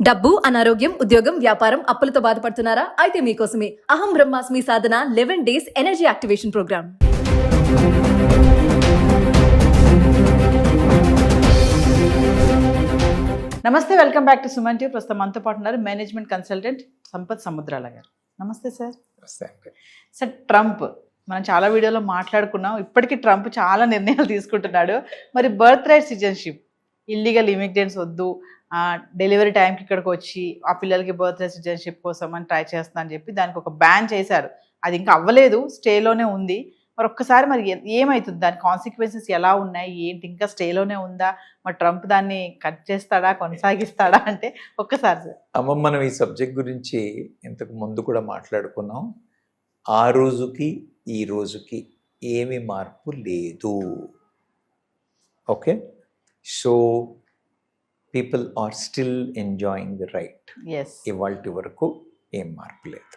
డబ్బు, అనారోగ్యం, ఉద్యోగం, వ్యాపారం, అప్పులతో బాధపడుతున్నారా? అయితే మీకోసమే అహం బ్రహ్మాస్మి సాధన 11 days ఎనర్జీ యాక్టివేషన్ ప్రోగ్రామ్. నమస్తే, welcome back to Suman TV. ప్రస్తుతం మనతో పాటు ఉన్నారు మేనేజ్మెంట్ కన్సల్టెంట్ సంపత్ సముద్రాల గారు. నమస్తే సార్. సార్, ట్రంప్ మనం చాలా వీడియోలో మాట్లాడుకున్నాం. ఇప్పటికీ ట్రంప్ చాలా నిర్ణయాలు తీసుకుంటున్నాడు. మరి birth right citizenship, illegal immigrants వద్దు, డెలివరీ టైంకి ఇక్కడికి వచ్చి ఆ పిల్లలకి బర్త్ రైట్ సిటిజన్షిప్ కోసం అని ట్రై చేస్తున్నా అని చెప్పి దానికి ఒక బ్యాన్ చేశారు. అది ఇంకా అవ్వలేదు, స్టేలోనే ఉంది. మరి ఒక్కసారి మరి ఏమవుతుంది, దాని కాన్సిక్వెన్సెస్ ఎలా ఉన్నాయి, ఏంటి, ఇంకా స్టేలోనే ఉందా, మరి ట్రంప్ దాన్ని కట్ చేస్తాడా, కొనసాగిస్తాడా అంటే ఒక్కసారి సార్. అమ్మ, మనం ఈ సబ్జెక్ట్ గురించి ఇంతకు ముందు కూడా మాట్లాడుకున్నాం. ఆ రోజుకి ఈ రోజుకి ఏమి మార్పు లేదు. Okay, so people are still enjoying the ride. ఇవాళ వరకు ఏం మార్పు లేదు.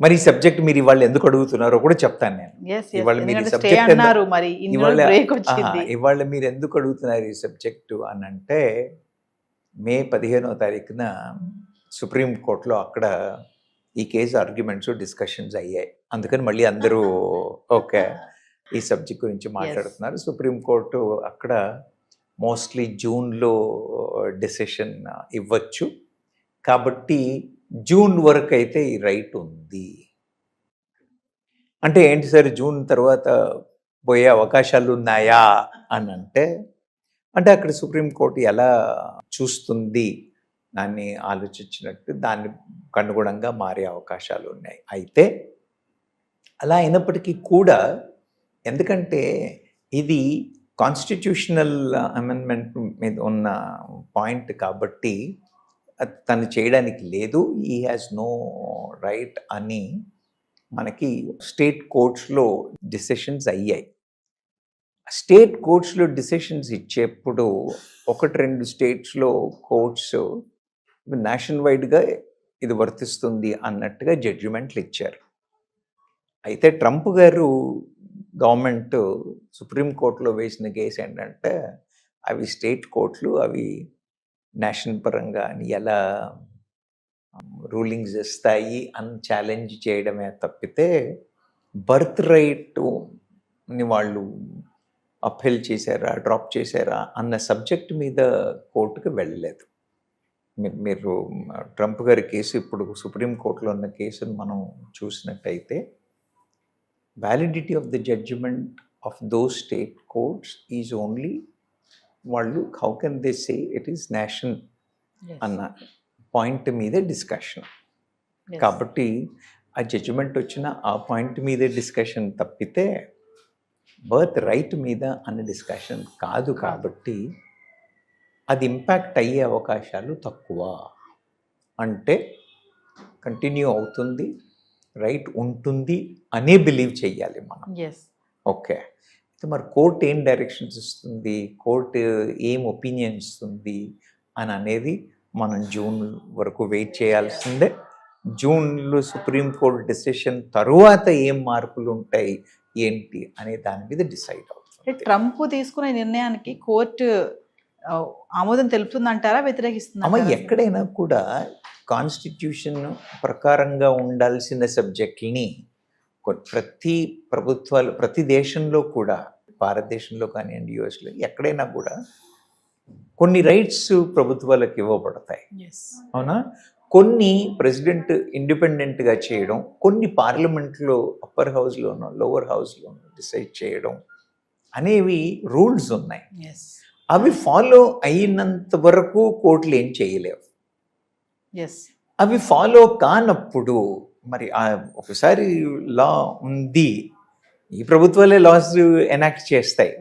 మరి ఈ సబ్జెక్ట్ మీరు ఇవాళ ఎందుకు అడుగుతున్నారో కూడా చెప్తాను నేను. ఇవాళ మీరు ఎందుకు అడుగుతున్నారు ఈ సబ్జెక్టు అని అంటే, మే 15వ తారీఖున సుప్రీంకోర్టులో అక్కడ ఈ కేసు ఆర్గ్యుమెంట్స్ డిస్కషన్స్ అయ్యాయి. అందుకని మళ్ళీ అందరూ ఓకే ఈ సబ్జెక్ట్ గురించి మాట్లాడుతున్నారు. సుప్రీంకోర్టు అక్కడ మోస్ట్లీ జూన్లో డెసిషన్ ఇవ్వచ్చు. కాబట్టి జూన్ వరకు అయితే ఈ రైట్ ఉంది. అంటే ఏంటి సార్, జూన్ తర్వాత పోయే అవకాశాలు ఉన్నాయా అని అంటే అక్కడ సుప్రీంకోర్టు ఎలా చూస్తుంది దాన్ని ఆలోచించినట్టు దాన్ని అనుగుణంగా మారే అవకాశాలు ఉన్నాయి. అయితే అలా అయినప్పటికీ కూడా, ఎందుకంటే ఇది కాన్స్టిట్యూషనల్ అమెండ్మెంట్ మీద ఉన్న పాయింట్ కాబట్టి తను చేయడానికి లేదు, ఈ హ్యాస్ నో రైట్ అని మనకి స్టేట్ కోర్ట్స్లో డిసిషన్స్ అయ్యాయి. స్టేట్ కోర్ట్స్లో డిసిషన్స్ ఇచ్చేప్పుడు 1-2 స్టేట్స్లో కోర్ట్స్ నేషనల్ వైడ్గా ఇది వర్తిస్తుంది అన్నట్టుగా జడ్జిమెంట్లు ఇచ్చారు. అయితే ట్రంప్ గారు గవర్నమెంట్ సుప్రీంకోర్టులో వేసిన కేసు ఏంటంటే, అవి స్టేట్ కోర్టులు అవి నేషనల్ పరంగా అని ఎలా రూలింగ్స్ ఇస్తాయి అని ఛాలెంజ్ చేయడమే తప్పితే బర్త్ రైట్ని వాళ్ళు అప్పీల్ చేశారా, డ్రాప్ చేశారా అన్న సబ్జెక్ట్ మీద కోర్టుకు వెళ్ళలేదు. మీరు ట్రంప్ గారి కేసు ఇప్పుడు సుప్రీంకోర్టులో ఉన్న కేసును మనం చూసినట్టయితే, validity of the judgment of those state courts is only వాళ్ళు how can they say it is national అన్న పాయింట్ మీదే డిస్కషన్. కాబట్టి ఆ జడ్జిమెంట్ వచ్చిన ఆ పాయింట్ మీదే డిస్కషన్ తప్పితే బర్త్ రైట్ మీద అన్న డిస్కషన్ కాదు. కాబట్టి అది ఇంపాక్ట్ అయ్యే అవకాశాలు తక్కువ. అంటే కంటిన్యూ అవుతుంది, రైట్ ఉంటుంది అనే బిలీవ్ చెయ్యాలి మనం. ఓకే, అయితే మరి కోర్టు ఏం డైరెక్షన్స్ ఇస్తుంది, కోర్టు ఏం ఒపీనియన్ ఇస్తుంది అని అనేది మనం జూన్ వరకు వెయిట్ చేయాల్సిందే. జూన్లో సుప్రీంకోర్టు డెసిషన్ తరువాత ఏం మార్పులు ఉంటాయి ఏంటి అనే దాని మీద డిసైడ్ అవుతుంది. ట్రంప్ తీసుకునే నిర్ణయానికి కోర్టు ఆమోదం తెలుపుతుందంటారా, వ్యతిరేకిస్తుందా? అమ్మ, ఎక్కడైనా కూడా కాన్స్టిట్యూషన్ ప్రకారంగా ఉండాల్సిన సబ్జెక్టుని ప్రతి ప్రభుత్వాలు, ప్రతి దేశంలో కూడా, భారతదేశంలో కానివ్వండి, యుఎస్లో ఎక్కడైనా కూడా కొన్ని రైట్స్ ప్రభుత్వాలకు ఇవ్వబడతాయి. అవునా? కొన్ని ప్రెసిడెంట్ ఇండిపెండెంట్గా చేయడం, కొన్ని పార్లమెంట్లో అప్పర్ హౌస్లోనో లోవర్ హౌస్లోనో డిసైడ్ చేయడం అనేవి రూల్స్ ఉన్నాయి. అవి ఫాలో అయినంత వరకు కోర్టులు ఏం చేయలేవు. అవి ఫాలో కానప్పుడు మరి ఒకసారి లా ఉంది, ఈ ప్రభుత్వాలే లాస్ ఎనాక్ట్ చేస్తాయి.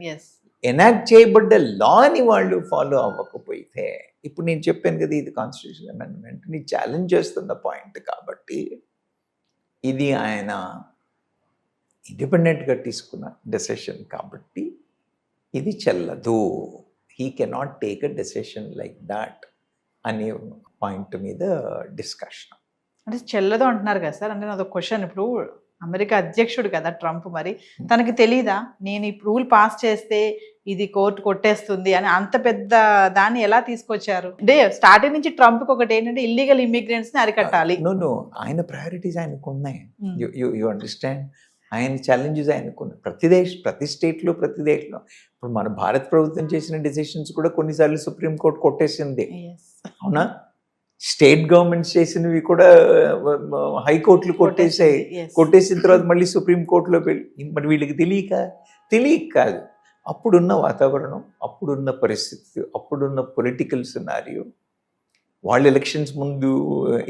ఎనాక్ట్ చేయబడ్డ లాని వాళ్ళు ఫాలో అవ్వకపోతే, ఇప్పుడు నేను చెప్పాను కదా, ఇది కాన్స్టిట్యూషన్ అమెండ్మెంట్ని ఛాలెంజ్ చేస్తున్న పాయింట్ కాబట్టి ఇది ఆయన ఇండిపెండెంట్గా తీసుకున్న డెసిషన్ కాబట్టి ఇది చెల్లదు. He cannot take a decision like that అనే పాయింట్ మీద డిస్కషన్. అంటే చెల్లదు అంటున్నారు కదా సార్. అంటే నాది క్వశ్చన్, ఇప్పుడు అమెరికా అధ్యక్షుడు కదా ట్రంప్, మరి తనకి తెలీదా నేను ఈ రూల్ పాస్ చేస్తే ఇది కోర్టు కొట్టేస్తుంది అని అంత పెద్ద దాన్ని ఎలా తీసుకొచ్చారు? అంటే స్టార్టింగ్ నుంచి ట్రంప్ ఒకటి ఏంటంటే ఇల్లీగల్ ఇమిగ్రెంట్స్ ని అరికట్టాలి. నో ఆయన ప్రయారిటీస్ ఆయనకు ఉన్నాయి. Hmm. యు అండర్స్టాండ్, ఆయన ఛాలెంజెస్ ఆయనకున్నాయి. ప్రతి స్టేట్లో ప్రతి దేశంలో. ఇప్పుడు మన భారత ప్రభుత్వం చేసిన డెసిషన్స్ కూడా కొన్నిసార్లు సుప్రీంకోర్టు కొట్టేసింది, Yes. అవునా? స్టేట్ గవర్నమెంట్స్ చేసినవి కూడా హైకోర్టులు కొట్టేసాయి. Yes. కొట్టేసిన తర్వాత మళ్ళీ సుప్రీంకోర్టులో వెళ్ళి, మరి వీళ్ళకి తెలియక కాదు. అప్పుడున్న వాతావరణం, అప్పుడున్న పరిస్థితి, అప్పుడున్న పొలిటికల్ సినారియో, వాళ్ళు ఎలక్షన్స్ ముందు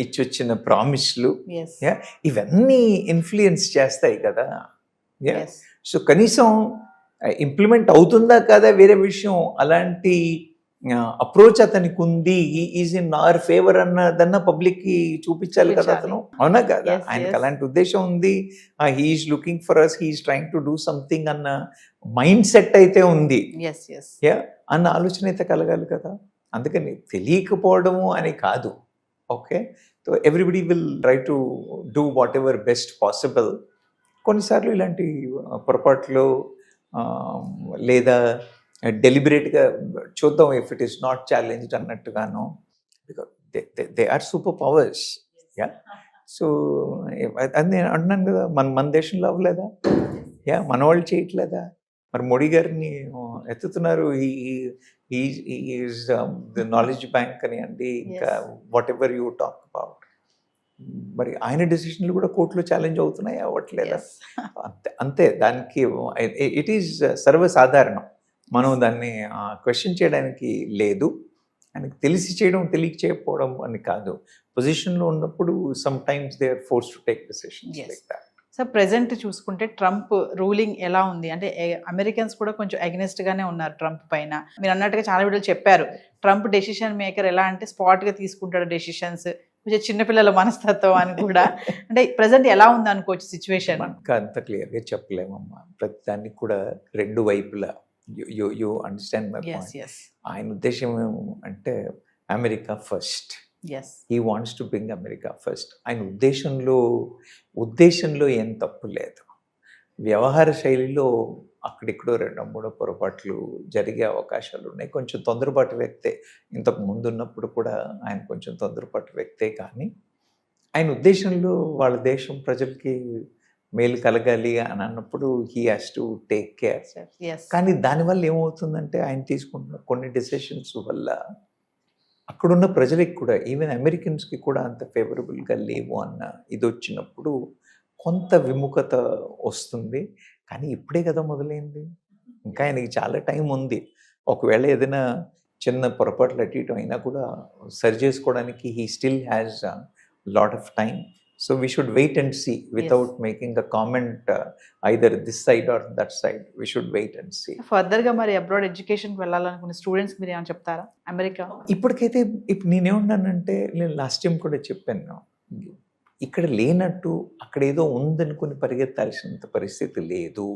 ఇచ్చొచ్చిన ప్రామిస్లు, Yes. ఇవన్నీ ఇన్ఫ్లుయెన్స్ చేస్తాయి కదా. Yes. సో కనీసం ఇంప్లిమెంట్ అవుతుందా కదా వేరే విషయం. అలాంటి అప్రోచ్ అతనికి ఉంది, ఈజ్ ఇన్ అవర్ ఫేవర్ అన్నదన్న పబ్లిక్ కి చూపించాలి కదా అతను, అవునా కదా? Yes, ఆయనకి yes. అలాంటి ఉద్దేశం ఉంది. He's looking for us, he's trying to do something అన్న మైండ్ సెట్ అయితే ఉంది, Yes. Yes. అన్న ఆలోచన అయితే కలగాలి కదా. అందుకని తెలియకపోవడము అని కాదు. Okay, so everybody will try to do whatever best possible. కొన్నిసార్లు ఇలాంటి పొరపాట్లు లేదా డెలిబరేట్గా చూద్దాం, if it is not challenged అన్నట్టుగాను, because they are super powers. So అది నేను అంటున్నాను కదా, మన దేశంలో అవ్వలేదా? మన వాళ్ళు చేయట్లేదా? మరి మోడీ గారిని ఎత్తుతున్నారు, ఈజ్ ద నాలెడ్జ్ బ్యాంక్ అని అండి, ఇంకా what ever you talk about. మరి ఆయన డెసిషన్లు కూడా కోర్టులో ఛాలెంజ్ అవుతున్నాయి, అవ్వట్లేదా? Yes. అంతే, దానికి ఇట్ ఈజ్ సర్వసాధారణం. మనం దాన్ని క్వశ్చన్ చేయడానికి లేదు. ఆయనకు తెలిసి చేయడం, తెలియక చేయకపోవడం అని కాదు. పొజిషన్లో ఉన్నప్పుడు some times they are forced to take decisions Yes. Like that. So present చూసుకుంటే ట్రంప్ రూలింగ్ ఎలా ఉంది అంటే అమెరికన్స్ కూడా కొంచెం అగెనిస్ట్ గానే ఉన్నారు ట్రంప్ పైన. మీరు అన్నట్టుగా చాలా వీడియోలు చెప్పారు, ట్రంప్ డెసిషన్ మేకర్ ఎలా అంటే స్పాట్ గా తీసుకుంటాడు డెసిషన్స్, కొంచెం చిన్నపిల్లల మనస్తత్వం అని కూడా. అంటే ప్రెసెంట్ ఎలా ఉంది అనుకోవచ్చు సిచ్యువేషన్? మనకు అంత క్లియర్గా చెప్పలేమమ్మా. ప్రతి దానికి కూడా రెండు వైపులా you understand my Yes. Point. Yes. ఆయన ఉద్దేశం అంటే America first, Yes. He wants to bring America first. ఆయన ఉద్దేశంలో ఏం తప్పు లేదు. వ్యవహార శైలిలో అక్కడిక్కడో రెండో మూడో పొరపాట్లు జరిగే అవకాశాలు ఉన్నాయి. కొంచెం తొందరపాటు వ్యక్తే, ఇంతకు ముందు ఉన్నప్పుడు కూడా ఆయన కొంచెం తొందరపాటు వ్యక్తే. కానీ ఆయన ఉద్దేశంలో వాళ్ళ దేశం ప్రజలకి మేలు కలగాలి అని అన్నప్పుడు he has to take care. Yes. కానీ దానివల్ల ఏమవుతుందంటే ఆయన తీసుకుంటున్న కొన్ని డెసిషన్స్ వల్ల అక్కడున్న ప్రజలకి కూడా, ఈవెన్ అమెరికన్స్కి కూడా అంత ఫేవరబుల్గా లేవు అన్న ఇది వచ్చినప్పుడు కొంత విముఖత వస్తుంది. కానీ ఇప్పుడే కదా మొదలైంది, ఇంకా ఆయనకి చాలా టైం ఉంది. ఒకవేళ ఏదైనా చిన్న పొరపాట్లు అటు ఇటు అయినా కూడా సరి చేసుకోవడానికి he still has lot of time. So we should wait and see without making a comment either this side or that side. We should wait and see. Further గా మరి అబ్రాడ్ ఎడ్యుకేషన్కి వెళ్ళాలనుకునే స్టూడెంట్స్ మీరు ఏమైనా చెప్తారా? అమెరికా ఇప్పటికైతే ఇప్పుడు నేనేమన్నానంటే, నేను లాస్ట్ టైం కూడా చెప్పాను, ఇక్కడ లేనట్టు అక్కడ ఏదో ఉందనుకుని పరిగెత్తాల్సినంత పరిస్థితి లేదు.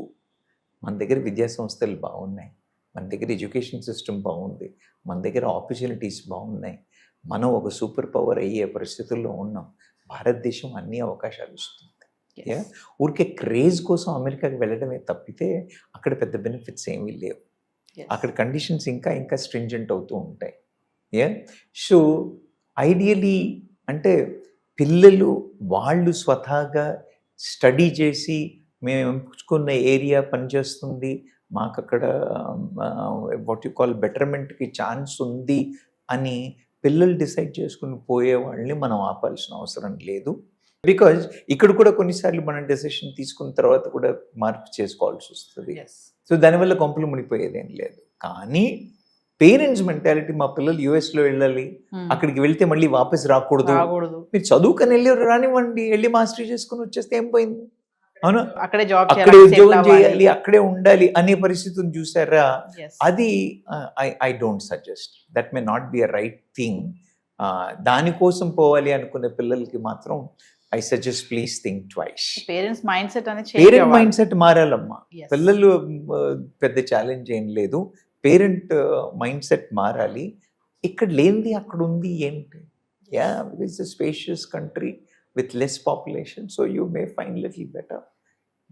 మన దగ్గర విద్యా సంస్థలు బాగున్నాయి, మన దగ్గర ఎడ్యుకేషన్ సిస్టమ్ బాగుంది, మన దగ్గర ఆపర్చునిటీస్ బాగున్నాయి. మనం ఒక సూపర్ పవర్ అయ్యే పరిస్థితుల్లో ఉన్నాం. భారతదేశం అన్ని అవకాశాలు ఇస్తుంది. ఊరికే క్రేజ్ కోసం అమెరికాకి వెళ్ళడమే తప్పితే అక్కడ పెద్ద బెనిఫిట్స్ ఏమీ లేవు. అక్కడ కండిషన్స్ ఇంకా స్ట్రింజెంట్ అవుతూ ఉంటాయి. సో ఐడియలీ అంటే పిల్లలు వాళ్ళు స్వతహాగా స్టడీ చేసి మేము ఎంచుకున్న ఏరియా పనిచేస్తుంది, మాకు అక్కడ వాట్ యు కాల్ బెటర్మెంట్కి ఛాన్స్ ఉంది అని పిల్లలు డిసైడ్ చేసుకుని పోయే వాళ్ళని మనం ఆపాల్సిన అవసరం లేదు. బికాజ్ ఇక్కడ కూడా కొన్నిసార్లు మనం డెసిషన్ తీసుకున్న తర్వాత కూడా మార్పు చేసుకోవాల్సి వస్తుంది. సో దానివల్ల కొంపలు మునిపోయేదేం లేదు. కానీ పేరెంట్స్ మెంటాలిటీ, మా పిల్లలు యుఎస్లో వెళ్ళాలి, అక్కడికి వెళ్తే మళ్ళీ వాపస్ రాకూడదు, మీరు చదువుకొని వెళ్ళి రానివ్వండి, వెళ్ళి మాస్టరీ చేసుకుని వచ్చేస్తే ఏం పోయింది, అవునా? అక్కడే ఉద్యోగం చేయాలి, అక్కడే ఉండాలి అనే పరిస్థితిని చూసారా? అది I don't suggest. That may not be a right thing. దానికోసం పోవాలి అనుకునే పిల్లలకి మాత్రం I suggest please think twice. Parents mind set అనేది పేరెంట్ మైండ్ సెట్ మారాలమ్మా. పిల్లలు పెద్ద ఛాలెంజ్ ఏం లేదు, పేరెంట్ మైండ్ సెట్ మారాలి. ఇక్కడ లేనిది అక్కడ ఉంది ఏంటి? It's a spacious country with less population, so you may find little better,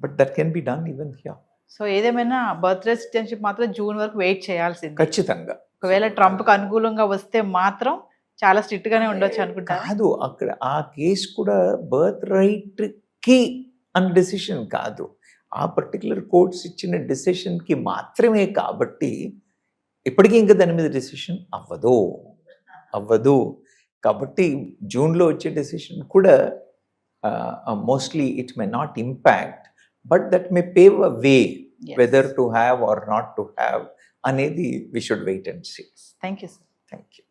but that can be done even here. So ఏదేమైనా బర్త్డే సిటిజన్షిప్ మాత్రం జూన్ వరకు వెయిట్ చేయాల్సింది. ఖచ్చితంగా ఒకవేళ ట్రంప్కి అనుకూలంగా వస్తే మాత్రం చాలా స్ట్రిక్ట్ గానే ఉండొచ్చు అనుకుంటా. కాదు, అక్కడ ఆ కేసు కూడా బర్త్ రైట్ కి అన్న డెసిషన్ కాదు, ఆ పర్టికులర్ కోర్ట్స్ ఇచ్చిన డెసిషన్ కి మాత్రమే. కాబట్టి ఇప్పటికీ ఇంకా దాని మీద డెసిషన్ అవ్వదు. కాబట్టి జూన్లో వచ్చే డెసిషన్ కూడా mostly it may not impact, but that may pave a way whether to have or not to have అనేది we should wait and see. Thank you sir. Thank you.